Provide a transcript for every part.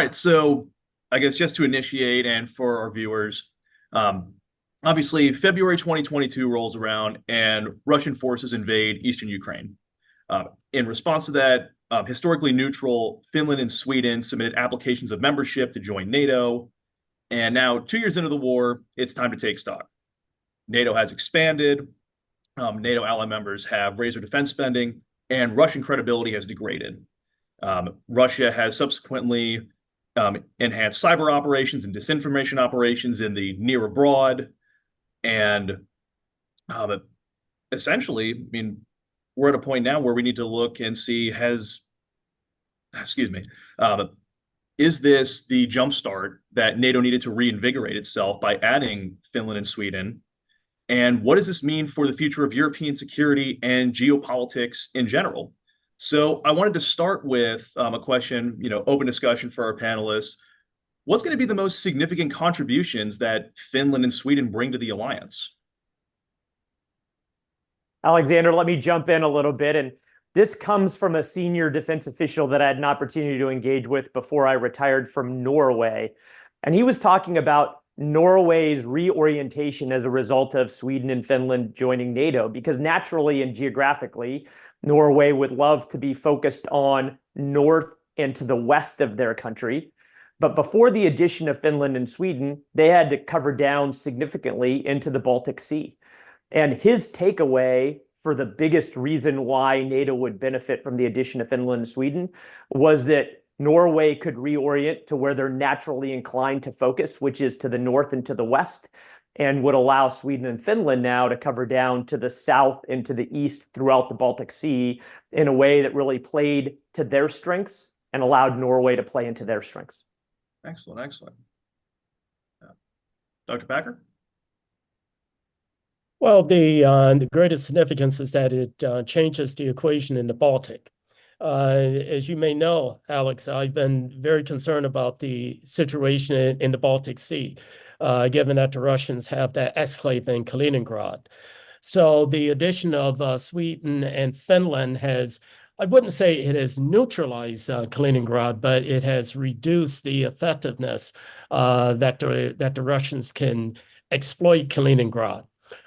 right, so I guess just to initiate and for our viewers, um, obviously February 2022 rolls around and Russian forces invade eastern Ukraine. In response to that, historically neutral Finland and Sweden submitted applications of membership to join NATO. And now, 2 years into the war, it's time to take stock. NATO has expanded, NATO ally members have raised their defense spending, and Russian credibility has degraded. Russia has subsequently enhanced cyber operations and disinformation operations in the near abroad. And essentially, I mean, we're at a point now where we need to look and see is this the jumpstart that NATO needed to reinvigorate itself by adding Finland and Sweden? And what does this mean for the future of European security and geopolitics in general? So I wanted to start with a question, open discussion for our panelists. What's going to be the most significant contributions that Finland and Sweden bring to the alliance? Alexander, let me jump in a little bit. And this comes from a senior defense official that I had an opportunity to engage with before I retired from Norway. And he was talking about Norway's reorientation as a result of Sweden and Finland joining NATO, because naturally and geographically, Norway would love to be focused on north and to the west of their country. But before the addition of Finland and Sweden, they had to cover down significantly into the Baltic Sea. And his takeaway for the biggest reason why NATO would benefit from the addition of Finland and Sweden was that Norway could reorient to where they're naturally inclined to focus, which is to the north and to the west, and would allow Sweden and Finland now to cover down to the south and to the east throughout the Baltic Sea in a way that really played to their strengths and allowed Norway to play into their strengths. Excellent, excellent. Dr. Packer? Well, the greatest significance is that it changes the equation in the Baltic. As you may know, Alex, I've been very concerned about the situation in the Baltic Sea, given that the Russians have that exclave in Kaliningrad. So the addition of Sweden and Finland has, I wouldn't say it has neutralized Kaliningrad, but it has reduced the effectiveness that the Russians can exploit Kaliningrad.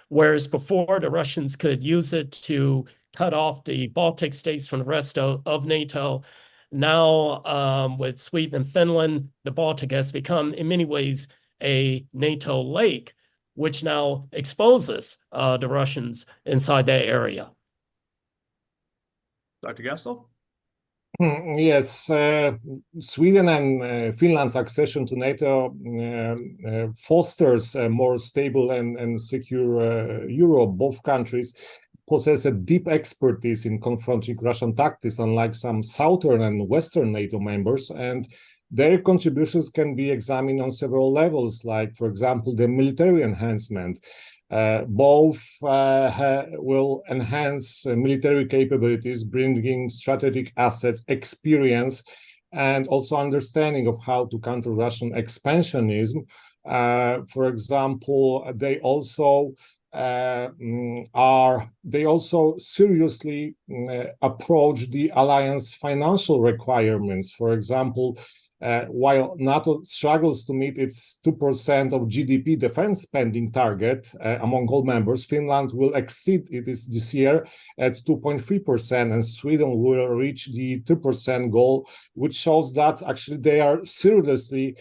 Whereas before, the Russians could use it to cut off the Baltic states from the rest of NATO. Now, with Sweden and Finland, the Baltic has become, in many ways, a NATO lake, which now exposes the Russians inside that area. Dr. Gastel? Yes, Sweden and Finland's accession to NATO fosters a more stable and secure Europe. Both countries possess a deep expertise in confronting Russian tactics, unlike some southern and western NATO members, and their contributions can be examined on several levels, like, for example, the military enhancement. Both will enhance military capabilities, bringing strategic assets, experience, and also understanding of how to counter Russian expansionism. For example, they also seriously approach the alliance financial requirements. For example, while NATO struggles to meet its 2% of GDP defense spending target among all members, Finland will exceed it this year at 2.3%, and Sweden will reach the 2% goal, which shows that actually they are seriously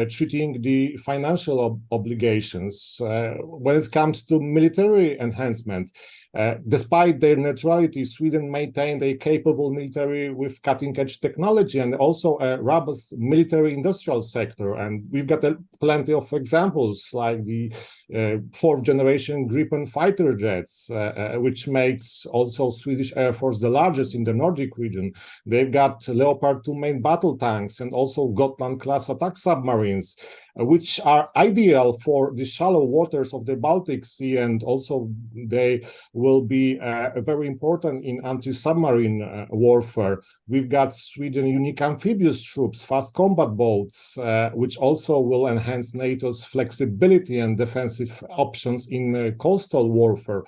treating the financial obligations. When it comes to military enhancement, despite their neutrality, Sweden maintained a capable military with cutting-edge technology and also a robust military industrial sector. And we've got plenty of examples, like the fourth-generation Gripen fighter jets, which makes also Swedish Air Force the largest in the Nordic region. They've got Leopard 2 main battle tanks and also Gotland-class attack submarines, which are ideal for the shallow waters of the Baltic Sea, and also they will be very important in anti-submarine warfare. We've got Sweden unique amphibious troops, fast combat boats, which also will enhance NATO's flexibility and defensive options in coastal warfare.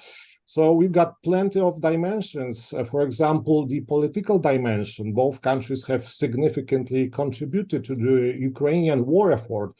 So we've got plenty of dimensions. For example, the political dimension. Both countries have significantly contributed to the Ukrainian war effort.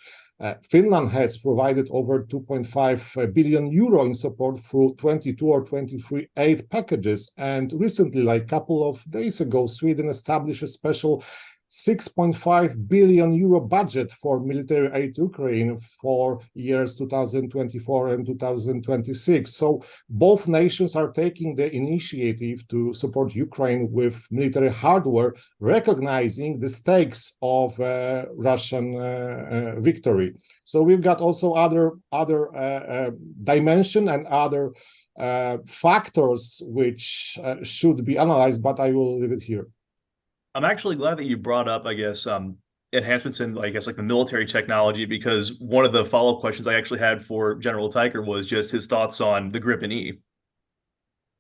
Finland has provided over 2.5 billion euro in support through 22 or 23 aid packages. And recently, like a couple of days ago, Sweden established a special 6.5 billion euro budget for military aid to Ukraine for years 2024 and 2026. So both nations are taking the initiative to support Ukraine with military hardware, recognizing the stakes of Russian victory. So we've got also other dimension and other factors which should be analyzed, but I will leave it here. I'm actually glad that you brought up, I guess, enhancements in, I guess, like the military technology, because one of the follow-up questions I actually had for General Teicher was just his thoughts on the Gripen E.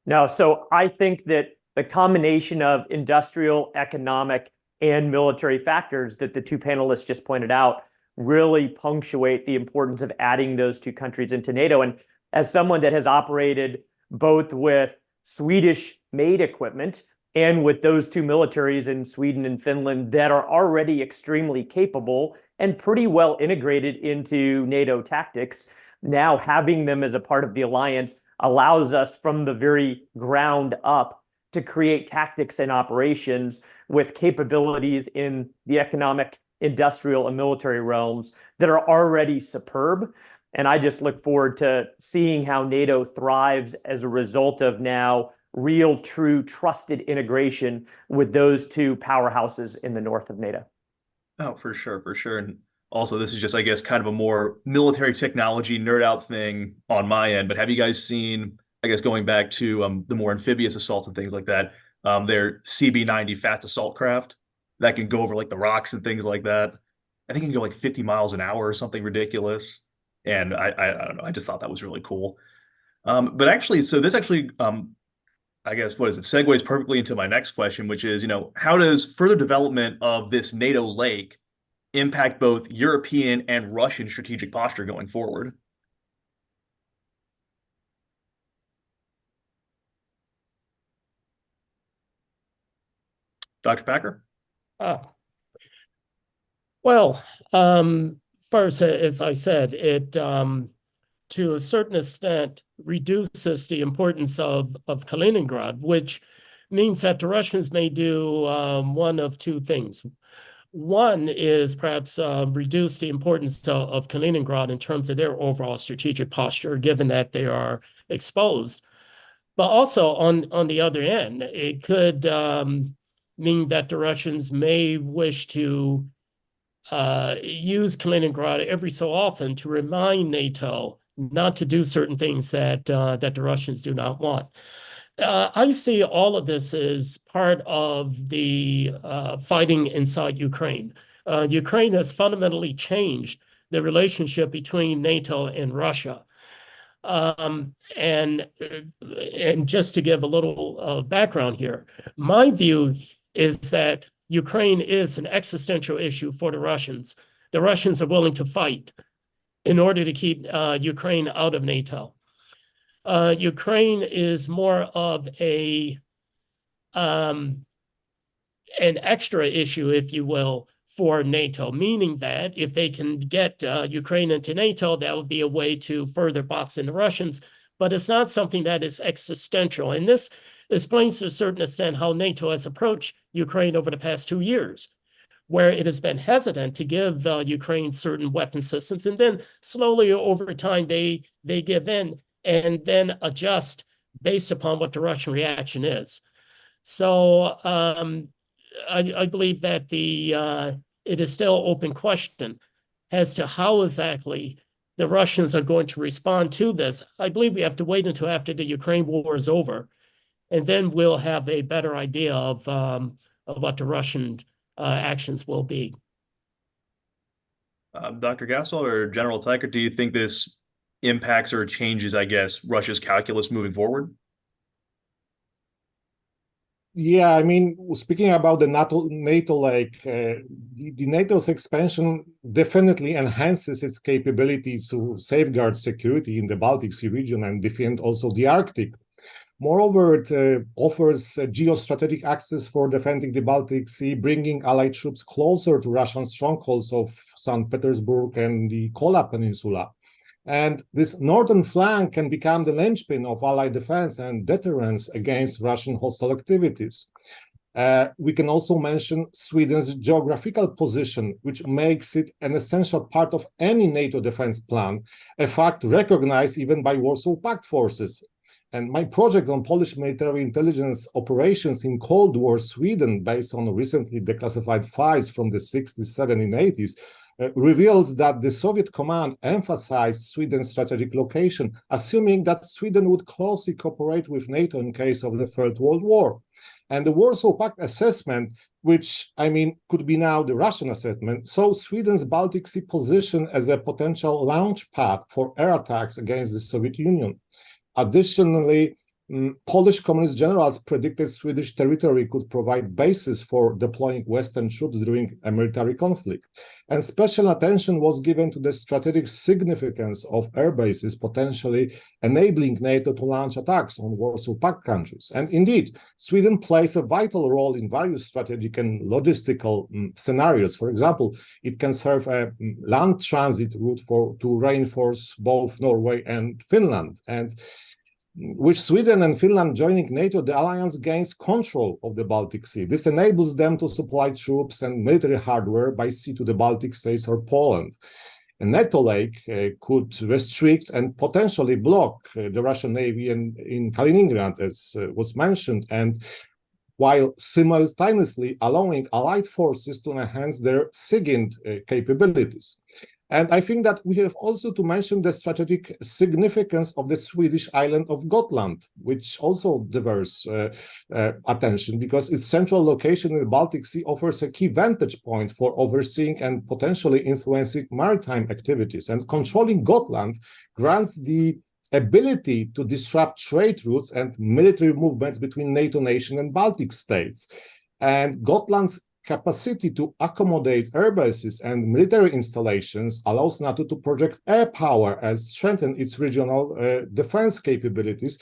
No, so I think that the combination of industrial, economic, and military factors that the two panelists just pointed out really punctuate the importance of adding those two countries into NATO. And as someone that has operated both with Swedish-made equipment and with those two militaries in Sweden and Finland that are already extremely capable and pretty well integrated into NATO tactics, now having them as a part of the alliance allows us from the very ground up to create tactics and operations with capabilities in the economic, industrial, and military realms that are already superb. And I just look forward to seeing how NATO thrives as a result of now real, true, trusted integration with those two powerhouses in the north of NATO. Oh, for sure, for sure. And also, this is just, I guess, kind of a more military technology nerd out thing on my end. But have you guys seen, I guess, going back to the more amphibious assaults and things like that, their CB-90 fast assault craft that can go over like the rocks and things like that? I think it can go like 50 miles an hour or something ridiculous. And I don't know, I just thought that was really cool. But actually, so this actually I guess, what is it, segues perfectly into my next question, which is, how does further development of this NATO lake impact both European and Russian strategic posture going forward? Dr. Packer? Well, first, as I said, it to a certain extent reduces the importance of Kaliningrad, which means that the Russians may do one of two things. One is perhaps reduce the importance of Kaliningrad in terms of their overall strategic posture, given that they are exposed. But also on the other end, it could mean that the Russians may wish to use Kaliningrad every so often to remind NATO not to do certain things that the Russians do not want. I see all of this as part of the fighting inside Ukraine. Ukraine has fundamentally changed the relationship between NATO and Russia. And just to give a little background here, my view is that Ukraine is an existential issue for the Russians. The Russians are willing to fight in order to keep Ukraine out of NATO. Ukraine is more of an extra issue, if you will, for NATO, meaning that if they can get Ukraine into NATO, that would be a way to further box in the Russians, but it's not something that is existential. And this explains to a certain extent how NATO has approached Ukraine over the past 2 years, where it has been hesitant to give Ukraine certain weapon systems, and then slowly over time they give in and then adjust based upon what the Russian reaction is. So I believe that it is still open question as to how exactly the Russians are going to respond to this. I believe we have to wait until after the Ukraine war is over, and then we'll have a better idea of what the Russian actions will be. Dr. Gassel or General Teicher, do you think this impacts or changes, I guess, Russia's calculus moving forward? Yeah, I mean, speaking about the NATO, like the NATO's expansion definitely enhances its capability to safeguard security in the Baltic Sea region and defend also the Arctic. Moreover, it offers geostrategic access for defending the Baltic Sea, bringing Allied troops closer to Russian strongholds of St. Petersburg and the Kola Peninsula. And this northern flank can become the linchpin of Allied defense and deterrence against Russian hostile activities. We can also mention Sweden's geographical position, which makes it an essential part of any NATO defense plan, a fact recognized even by Warsaw Pact forces. And my project on Polish military intelligence operations in Cold War Sweden, based on recently declassified files from the 60s, 70s, and 80s, reveals that the Soviet command emphasized Sweden's strategic location, assuming that Sweden would closely cooperate with NATO in case of the Third World War. And the Warsaw Pact assessment, which could be now the Russian assessment, saw Sweden's Baltic Sea position as a potential launch pad for air attacks against the Soviet Union. Additionally, Polish communist generals predicted Swedish territory could provide basis for deploying Western troops during a military conflict. And special attention was given to the strategic significance of air bases, potentially enabling NATO to launch attacks on Warsaw Pact countries. And indeed, Sweden plays a vital role in various strategic and logistical scenarios. For example, it can serve a land transit route to reinforce both Norway and Finland. And with Sweden and Finland joining NATO, the alliance gains control of the Baltic Sea. This enables them to supply troops and military hardware by sea to the Baltic states or Poland. A NATO lake could restrict and potentially block the Russian Navy in Kaliningrad, as was mentioned, and while simultaneously allowing Allied forces to enhance their SIGINT capabilities. And I think that we have also to mention the strategic significance of the Swedish island of Gotland, which also deserves attention because its central location in the Baltic Sea offers a key vantage point for overseeing and potentially influencing maritime activities. And controlling Gotland grants the ability to disrupt trade routes and military movements between NATO nations and Baltic states. And Gotland's capacity to accommodate air bases and military installations allows NATO to project air power and strengthen its regional defense capabilities,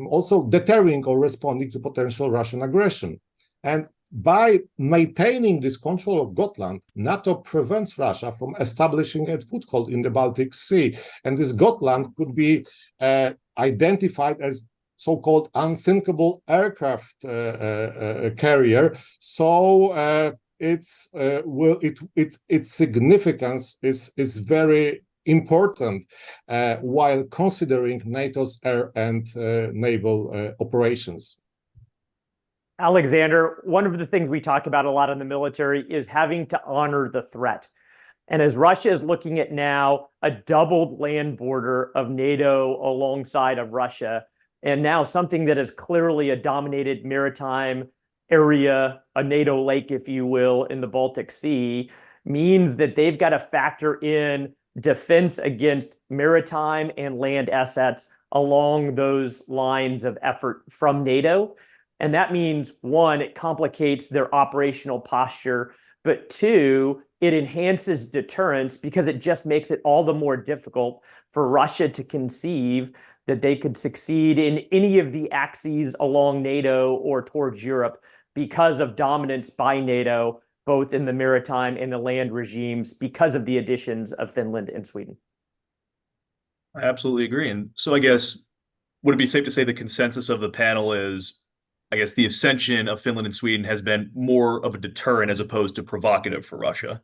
also deterring or responding to potential Russian aggression. And by maintaining this control of Gotland, NATO prevents Russia from establishing a foothold in the Baltic Sea. And this Gotland could be identified as so-called unsinkable aircraft carrier. So its significance is very important while considering NATO's air and naval operations. Alexander, one of the things we talk about a lot in the military is having to honor the threat. And as Russia is looking at now a doubled land border of NATO alongside of Russia, and now something that is clearly a dominated maritime area, a NATO lake, if you will, in the Baltic Sea, means that they've got to factor in defense against maritime and land assets along those lines of effort from NATO. And that means, one, it complicates their operational posture, but two, it enhances deterrence because it just makes it all the more difficult for Russia to conceive that they could succeed in any of the axes along NATO or towards Europe because of dominance by NATO, both in the maritime and the land regimes, because of the additions of Finland and Sweden. I absolutely agree. And so I guess, would it be safe to say the consensus of the panel is, I guess, the ascension of Finland and Sweden has been more of a deterrent as opposed to provocative for Russia?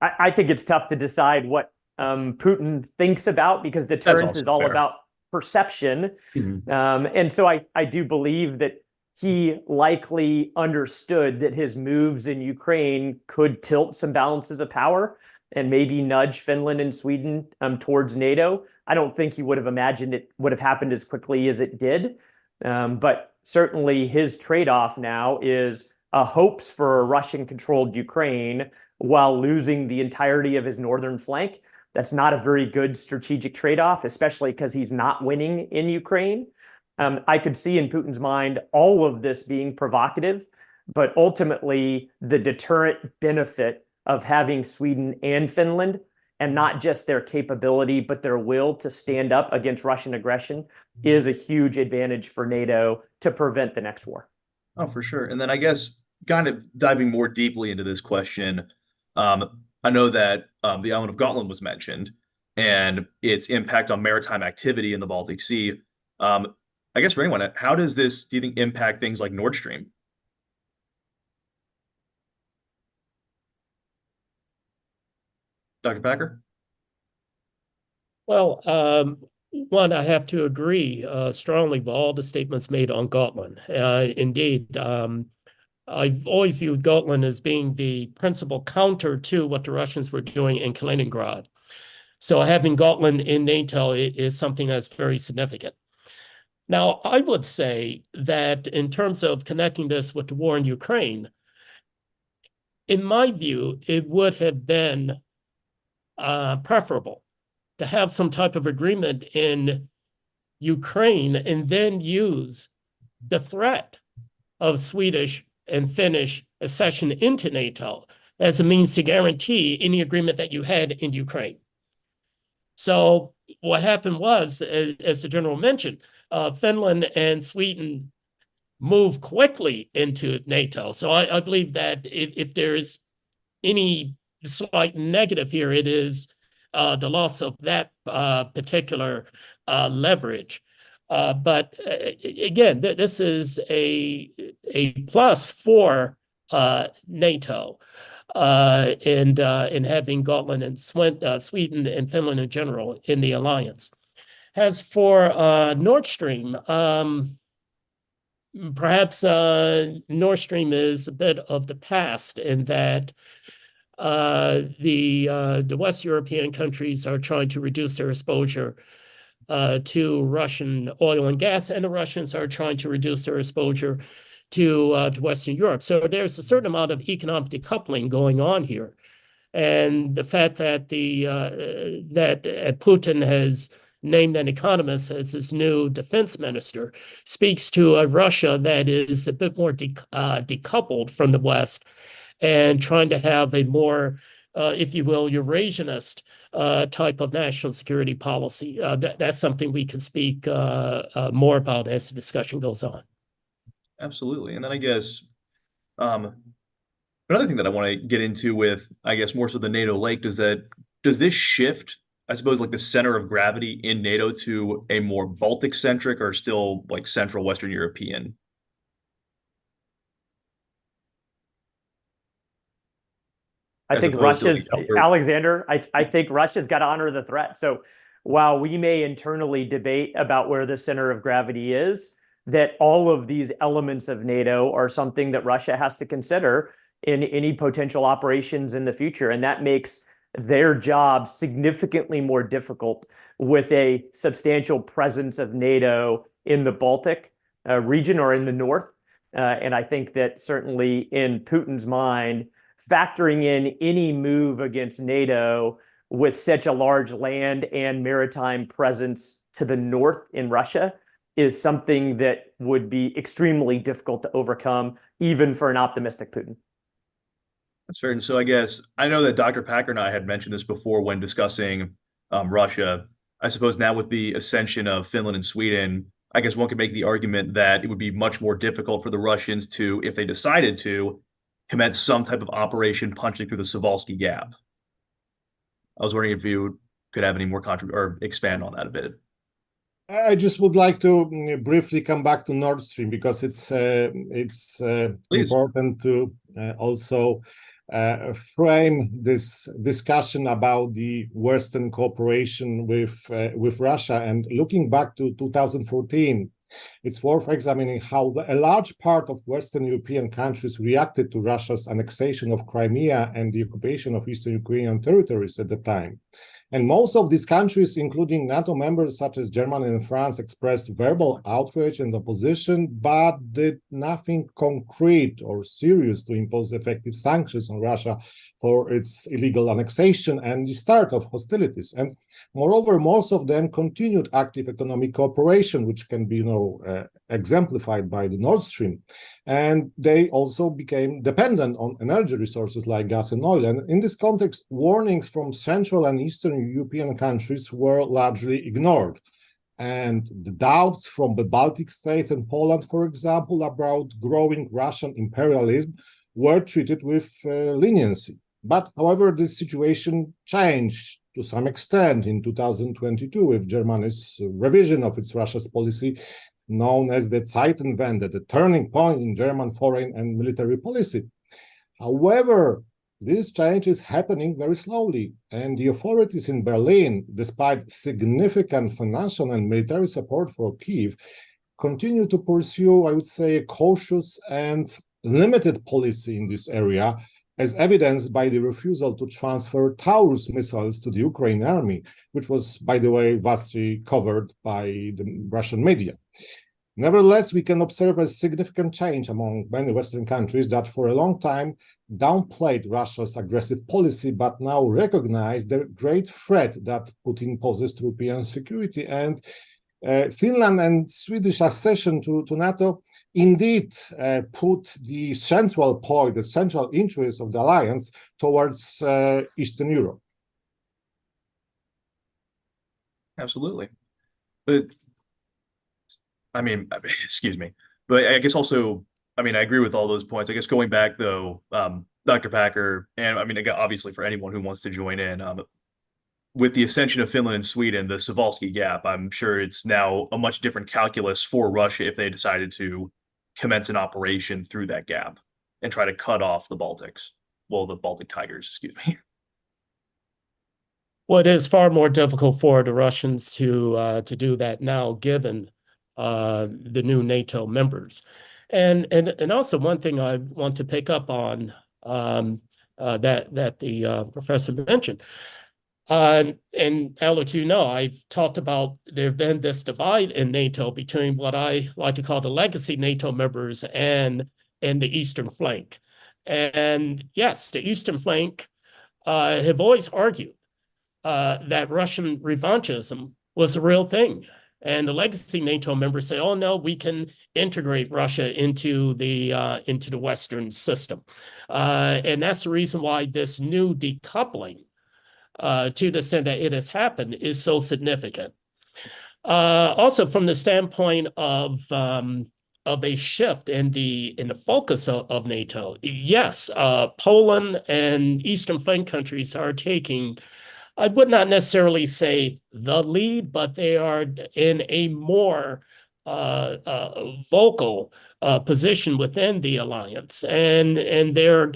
I think it's tough to decide what Putin thinks about because deterrence is all about perception. Mm-hmm. And so I do believe that he likely understood that his moves in Ukraine could tilt some balances of power and maybe nudge Finland and Sweden towards NATO. I don't think he would have imagined it would have happened as quickly as it did. But certainly his trade-off now is hopes for a Russian-controlled Ukraine while losing the entirety of his northern flank. That's not a very good strategic trade-off, especially because he's not winning in Ukraine. I could see in Putin's mind all of this being provocative, but ultimately the deterrent benefit of having Sweden and Finland and not just their capability, but their will to stand up against Russian aggression is a huge advantage for NATO to prevent the next war. Oh, for sure. And then I guess kind of diving more deeply into this question, I know that the island of Gotland was mentioned and its impact on maritime activity in the Baltic Sea. I guess for anyone, how does this, do you think, impact things like Nord Stream? Dr. Packer? Well, one, I have to agree strongly with all the statements made on Gotland. Indeed, I've always viewed Gotland as being the principal counter to what the Russians were doing in Kaliningrad. So having Gotland in NATO is something that's very significant. Now, I would say that in terms of connecting this with the war in Ukraine, in my view, it would have been preferable to have some type of agreement in Ukraine and then use the threat of Swedish and Finnish accession into NATO as a means to guarantee any agreement that you had in Ukraine. So what happened was, as the general mentioned, Finland and Sweden moved quickly into NATO. So I believe that if there is any slight negative here, it is the loss of that particular leverage. But again, this is a plus for NATO and having Gotland and Sweden and Finland in general in the alliance. As for Nord Stream, perhaps Nord Stream is a bit of the past in that the West European countries are trying to reduce their exposure to Russian oil and gas, and the Russians are trying to reduce their exposure to Western Europe. So there's a certain amount of economic decoupling going on here, and the fact that Putin has named an economist as his new defense minister speaks to a Russia that is a bit more decoupled from the West and trying to have a more, if you will, Eurasianist type of national security policy. That's something we can speak more about as the discussion goes on. Absolutely. And then I guess another thing that I want to get into with, I guess, more so the NATO link, does this shift, I suppose, like the center of gravity in NATO to a more Baltic centric or still like Central Western European? I think Russia's, Alexander, I think Russia's got to honor the threat. So while we may internally debate about where the center of gravity is, that all of these elements of NATO are something that Russia has to consider in any potential operations in the future. And that makes their job significantly more difficult with a substantial presence of NATO in the Baltic region or in the north. And I think that certainly in Putin's mind, factoring in any move against NATO with such a large land and maritime presence to the north in Russia is something that would be extremely difficult to overcome, even for an optimistic Putin. That's fair. And so I guess I know that Dr. Packer and I had mentioned this before when discussing Russia. I suppose now with the ascension of Finland and Sweden, I guess one could make the argument that it would be much more difficult for the Russians to, if they decided to, commence some type of operation punching through the Suwalski Gap. I was wondering if you could have any more or expand on that a bit. I just would like to briefly come back to Nord Stream because it's important to also frame this discussion about the Western cooperation with Russia. And looking back to 2014, it's worth examining how a large part of Western European countries reacted to Russia's annexation of Crimea and the occupation of Eastern Ukrainian territories at the time. And most of these countries, including NATO members such as Germany and France, expressed verbal outrage and opposition, but did nothing concrete or serious to impose effective sanctions on Russia for its illegal annexation and the start of hostilities. And moreover, most of them continued active economic cooperation, which can be, exemplified by the Nord Stream. And they also became dependent on energy resources like gas and oil. And in this context, warnings from Central and Eastern European countries were largely ignored. And the doubts from the Baltic states and Poland, for example, about growing Russian imperialism were treated with leniency. But, however, this situation changed to some extent in 2022 with Germany's revision of its Russia's policy, known as the Zeitenwende, the turning point in German foreign and military policy. However, this change is happening very slowly, and the authorities in Berlin, despite significant financial and military support for Kyiv, continue to pursue, I would say, a cautious and limited policy in this area, as evidenced by the refusal to transfer Taurus missiles to the Ukraine army, which was, by the way, vastly covered by the Russian media. Nevertheless, we can observe a significant change among many Western countries that for a long time downplayed Russia's aggressive policy, but now recognize the great threat that Putin poses to European security. And Finland and Swedish accession to NATO indeed put the central point, the central interest of the alliance towards Eastern Europe. Absolutely. But I mean, excuse me, but I guess also, I mean, I agree with all those points. I guess going back though, Dr. Packer, and I mean, obviously for anyone who wants to join in, with the ascension of Finland and Sweden, the Suwalski Gap, I'm sure it's now a much different calculus for Russia if they decided to commence an operation through that gap and try to cut off the Baltics. Well, the Baltic Tigers, excuse me. Well, it is far more difficult for the Russians to do that now, given the new NATO members. And also one thing I want to pick up on that the professor mentioned. And Alex, I've talked about there have been this divide in NATO between what I like to call the legacy NATO members and the Eastern flank. And yes, the Eastern flank have always argued that Russian revanchism was a real thing. And the legacy NATO members say, oh, no, we can integrate Russia into the Western system. And that's the reason why this new decoupling, to the extent that it has happened, is so significant. Also, from the standpoint of a shift in the focus of NATO, yes, Poland and Eastern flank countries are taking, I would not necessarily say the lead, but they are in a more vocal position within the alliance, and their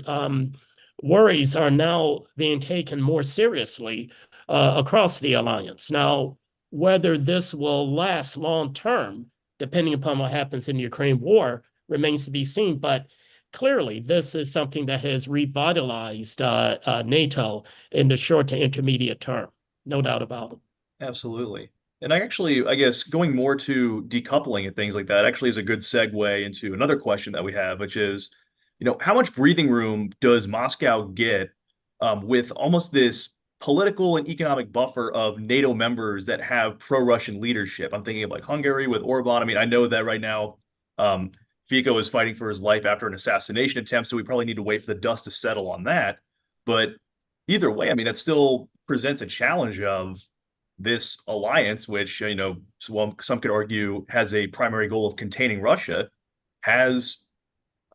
worries are now being taken more seriously across the alliance. Now, whether this will last long term, depending upon what happens in the Ukraine war, remains to be seen. But clearly, this is something that has revitalized NATO in the short to intermediate term. No doubt about it. Absolutely. And I guess going more to decoupling and things like that actually is a good segue into another question that we have, which is, how much breathing room does Moscow get with almost this political and economic buffer of NATO members that have pro-Russian leadership? I'm thinking of like Hungary with Orban. I mean, I know that right now Fico is fighting for his life after an assassination attempt, so we probably need to wait for the dust to settle on that. But either way, I mean, that still presents a challenge of this alliance, which, some could argue has a primary goal of containing Russia, has,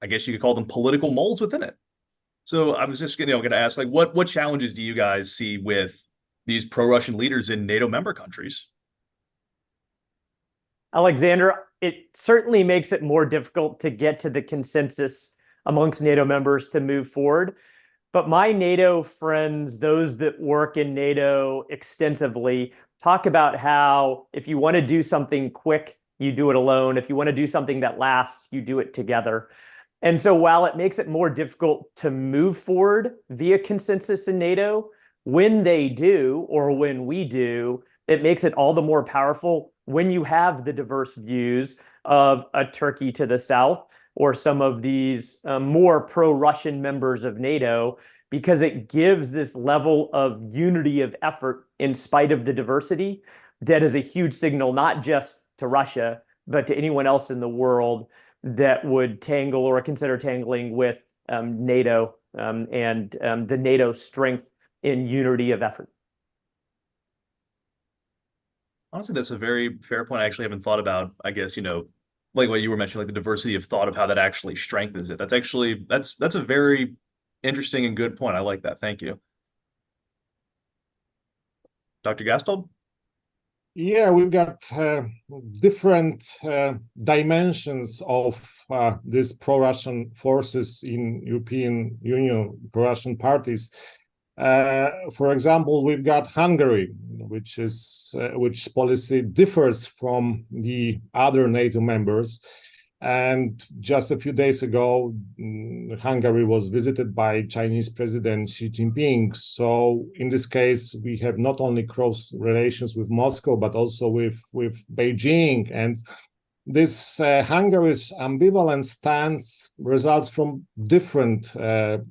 I guess you could call them political moles within it. So I was just going to ask, like, what challenges do you guys see with these pro-Russian leaders in NATO member countries? Alexander, it certainly makes it more difficult to get to the consensus amongst NATO members to move forward. But my NATO friends, those that work in NATO extensively, talk about how if you want to do something quick, you do it alone. If you want to do something that lasts, you do it together. And so while it makes it more difficult to move forward via consensus in NATO, when they do, or when we do, it makes it all the more powerful when you have the diverse views of a Turkey to the south or some of these more pro-Russian members of NATO, because it gives this level of unity of effort in spite of the diversity that is a huge signal, not just to Russia, but to anyone else in the world that would tangle or consider tangling with NATO and the NATO strength in unity of effort. Honestly, that's a very fair point. I actually haven't thought about, I guess, like what you were mentioning, like the diversity of thought of how that actually strengthens it. That's a very interesting and good point. I like that. Thank you. Dr. Gastold? Yeah, we've got different dimensions of these pro-Russian forces in European Union, pro-Russian parties. For example, we've got Hungary, which policy differs from the other NATO members. And just a few days ago, Hungary was visited by Chinese President Xi Jinping. So in this case, we have not only close relations with Moscow, but also with Beijing. And this Hungary's ambivalent stance results from different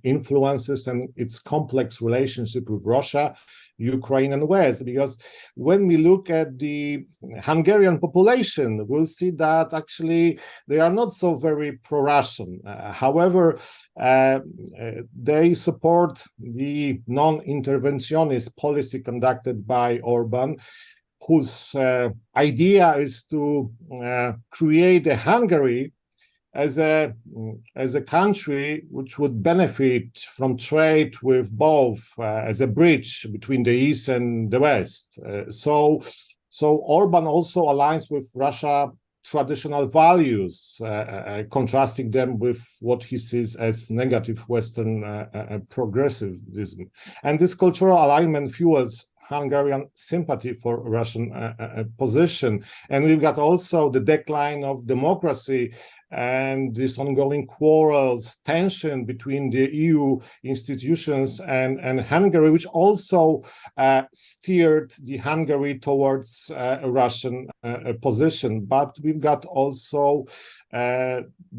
influences and its complex relationship with Russia, Ukraine, and West. Because when we look at the Hungarian population, we'll see that actually they are not so very pro-Russian. However, they support the non-interventionist policy conducted by Orban, whose idea is to create a Hungary as a country which would benefit from trade with both, as a bridge between the East and the West. So Orban also aligns with Russia traditional values, contrasting them with what he sees as negative Western progressivism. And this cultural alignment fuels Hungarian sympathy for Russian position. And we've got also the decline of democracy and this ongoing quarrels, tension between the EU institutions and Hungary, which also steered the Hungary towards a Russian position. But we've got also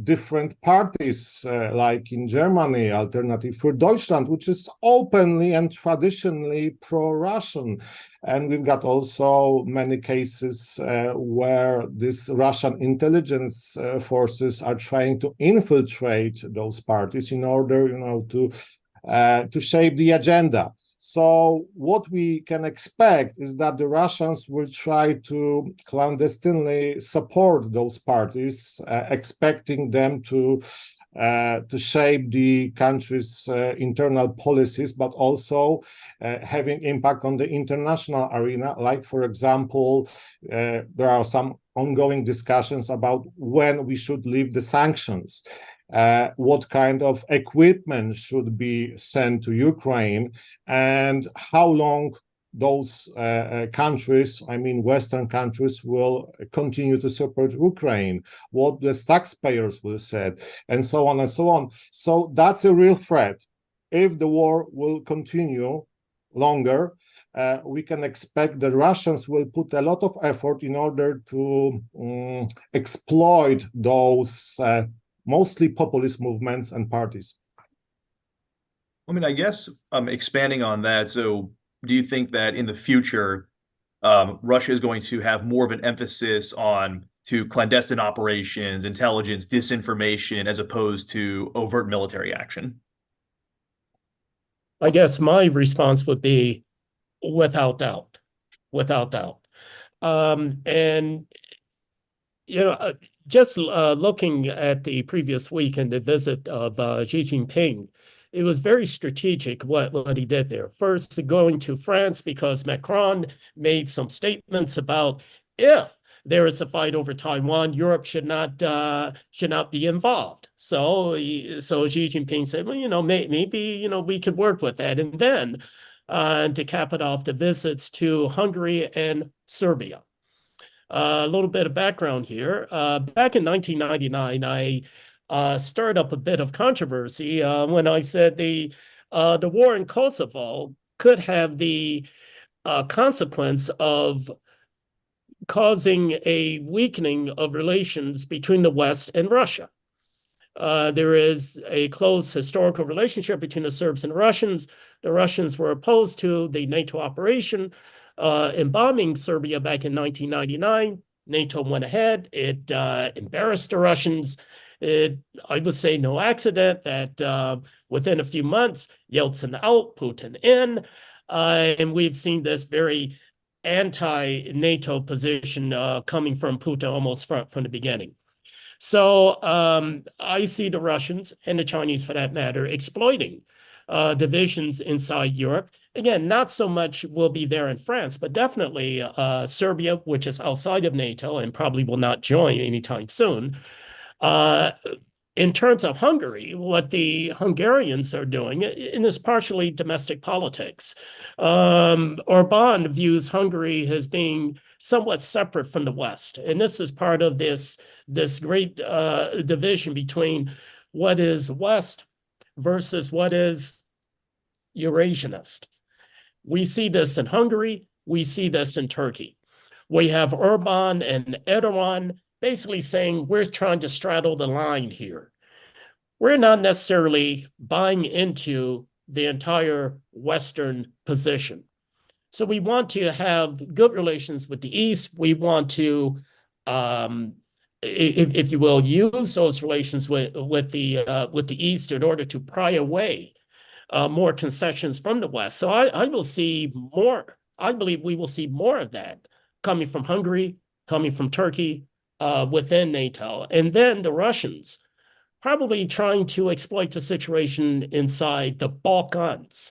different parties, like in Germany, Alternative für Deutschland, which is openly and traditionally pro-Russian. And we've got also many cases where these Russian intelligence forces are trying to infiltrate those parties in order, to shape the agenda. So what we can expect is that the Russians will try to clandestinely support those parties, expecting them to shape the country's internal policies, but also having impact on the international arena. Like, for example, there are some ongoing discussions about when we should leave the sanctions. What kind of equipment should be sent to Ukraine, and how long those countries, I mean Western countries, will continue to support Ukraine, what the taxpayers will say, and so on and so on. So that's a real threat. If the war will continue longer, we can expect the Russians will put a lot of effort in order to exploit those mostly populist movements and parties. I mean, I guess expanding on that, so do you think that in the future, Russia is going to have more of an emphasis to clandestine operations, intelligence, disinformation, as opposed to overt military action? I guess my response would be without doubt, without doubt. Just looking at the previous week and the visit of Xi Jinping, it was very strategic what he did there. First, going to France because Macron made some statements about if there is a fight over Taiwan, Europe should not be involved. So Xi Jinping said, well, maybe we could work with that. And then to cap it off, the visits to Hungary and Serbia. A little bit of background here. Back in 1999, I stirred up a bit of controversy when I said the war in Kosovo could have the consequence of causing a weakening of relations between the West and Russia. There is a close historical relationship between the Serbs and the Russians. The Russians were opposed to the NATO operation in bombing Serbia back in 1999. NATO went ahead. It embarrassed the Russians. I would say no accident that within a few months, Yeltsin out, Putin in. And we've seen this very anti-NATO position coming from Putin almost from the beginning. So I see the Russians and the Chinese, for that matter, exploiting divisions inside Europe. Again, not so much will be there in France, but definitely Serbia, which is outside of NATO and probably will not join anytime soon. In terms of Hungary, what the Hungarians are doing, and is partially domestic politics. Orbán views Hungary as being somewhat separate from the West. And this is part of this great division between what is West versus what is Eurasianist. We see this in Hungary. We see this in Turkey. We have Orbán and Erdogan basically saying we're trying to straddle the line here. We're not necessarily buying into the entire Western position. So we want to have good relations with the East. We want to, if you will, use those relations with the East in order to pry away more concessions from the West. So I will see more. I believe we will see more of that coming from Hungary, coming from Turkey, within NATO. And then the Russians probably trying to exploit the situation inside the Balkans.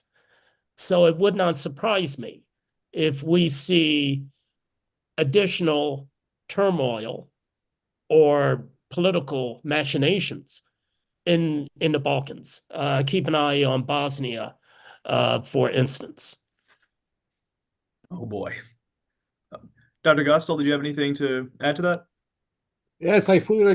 So it would not surprise me if we see additional turmoil or political machinations in the Balkans. Keep an eye on Bosnia, for instance. Oh boy. Dr. Gostel, did you have anything to add to that? Yes, I fully